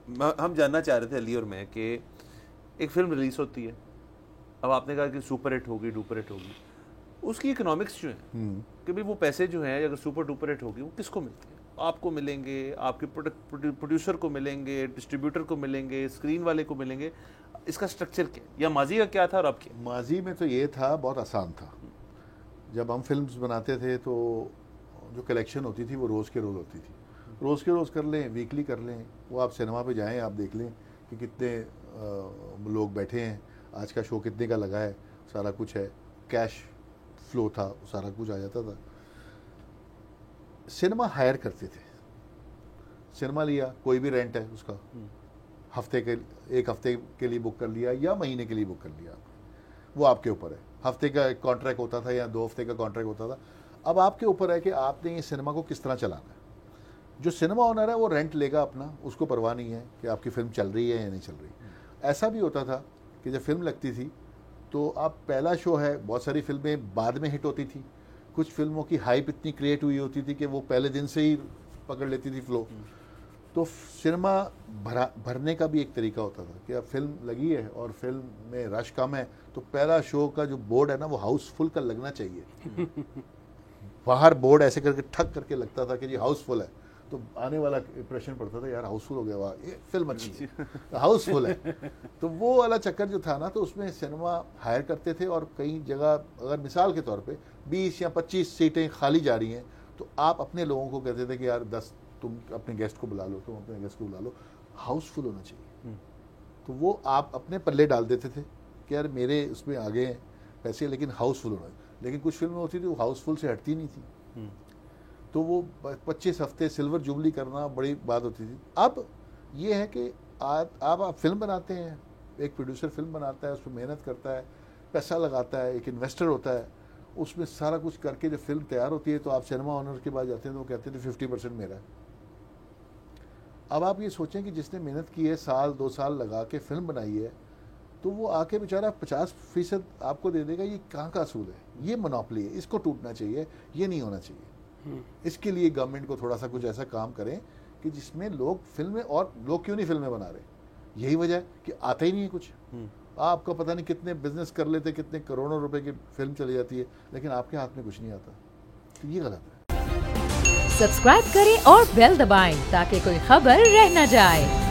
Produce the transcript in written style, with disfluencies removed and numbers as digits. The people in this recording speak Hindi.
हम जानना चाह रहे थे अली और मैं कि एक फिल्म रिलीज होती है, अब आपने कहा कि सुपर हिट होगी, डुपर हिट होगी, उसकी इकोनॉमिक्स जो है कि भाई वो पैसे जो हैं अगर सुपर डुपर हिट होगी वो किसको मिलते हैं? आपको मिलेंगे, आपके प्रोड्यूसर को मिलेंगे, डिस्ट्रीब्यूटर को मिलेंगे, स्क्रीन वाले को मिलेंगे। इसका स्ट्रक्चर क्या, या माजी का क्या था और अब क्या? माजी में तो ये था, बहुत आसान था। जब हम फिल्म्स बनाते थे तो जो कलेक्शन होती थी वो रोज़ के रोज़ होती थी। रोज़ के रोज़ कर लें, वीकली कर लें, वो आप सिनेमा पे जाएं, आप देख लें कि कितने लोग बैठे हैं, आज का शो कितने का लगा है, सारा कुछ है। कैश फ्लो था, सारा कुछ आ जाता था। सिनेमा हायर करते थे, सिनेमा लिया, कोई भी रेंट है उसका, हफ्ते के, एक हफ्ते के लिए बुक कर लिया या महीने के लिए बुक कर लिया, वो आपके ऊपर है। हफ्ते का एक कॉन्ट्रैक्ट होता था या 2 हफ्ते का कॉन्ट्रैक्ट होता था। अब आपके ऊपर है कि आपने ये सिनेमा को किस तरह चलाना है। जो सिनेमा ओनर है वो रेंट लेगा अपना, उसको परवाह नहीं है कि आपकी फिल्म चल रही है या नहीं चल रही। ऐसा भी होता था कि जब फिल्म लगती थी तो आप पहला शो है, बहुत सारी फिल्में बाद में हिट होती थी, कुछ फिल्मों की हाइप इतनी क्रिएट हुई होती थी कि वो पहले दिन से ही पकड़ लेती थी फ्लो। तो सिनेमा भरने का भी एक तरीका होता था कि अब फिल्म लगी है और फिल्म में रश कम है तो पहला शो का जो बोर्ड है ना वो हाउसफुल का लगना चाहिए। बाहर बोर्ड ऐसे करके ठक करके लगता था कि जी हाउसफुल है, तो आने वाला इंप्रेशन पड़ता था यार हाउसफुल हो गया, वाह ये फिल्म अच्छी है, हाउसफुल है। तो वो वाला चक्कर जो था ना, तो उसमें सिनेमा हायर करते थे और कई जगह अगर मिसाल के तौर पे 20 या 25 सीटें खाली जा रही हैं तो आप अपने लोगों को कहते थे कि यार 10 तुम अपने गेस्ट को बुला लो, तुम अपने गेस्ट को बुला लो, हाउसफुल होना चाहिए। तो वो आप अपने पल्ले डाल देते थे कि यार मेरे उसमें आ गए हैं पैसे, लेकिन हाउसफुल होना। लेकिन कुछ फिल्में होती थी वो हाउसफुल से हटती नहीं थी, तो वो 25 हफ्ते सिल्वर जुबली करना बड़ी बात होती थी। अब ये है कि आप फिल्म बनाते हैं, एक प्रोड्यूसर फिल्म बनाता है, उसमें मेहनत करता है, पैसा लगाता है, एक इन्वेस्टर होता है, उसमें सारा कुछ करके जब फिल्म तैयार होती है तो आप सिनेमा ऑनर के पास जाते हैं तो वो कहते थे 50% मेरा है। अब आप ये सोचें कि जिसने मेहनत की है, साल 2 साल लगा के फिल्म बनाई है, तो वो आके बेचारा 50% आपको दे देगा, ये कहाँ का असूल है? ये मोनोपोली है, इसको टूटना चाहिए, ये नहीं होना चाहिए। इसके लिए गवर्नमेंट को थोड़ा सा कुछ ऐसा काम करें कि जिसमें लोग फिल्में, और लोग क्यों नहीं फिल्में बना रहे? यही वजह है कि आता ही नहीं है कुछ। आपका पता नहीं कितने बिजनेस कर लेते, कितने करोड़ों रुपए की फिल्म चली जाती है, लेकिन आपके हाथ में कुछ नहीं आता। तो ये गलत है। सब्सक्राइब करें और बेल दबाएं ताकि कोई खबर रह न जाए।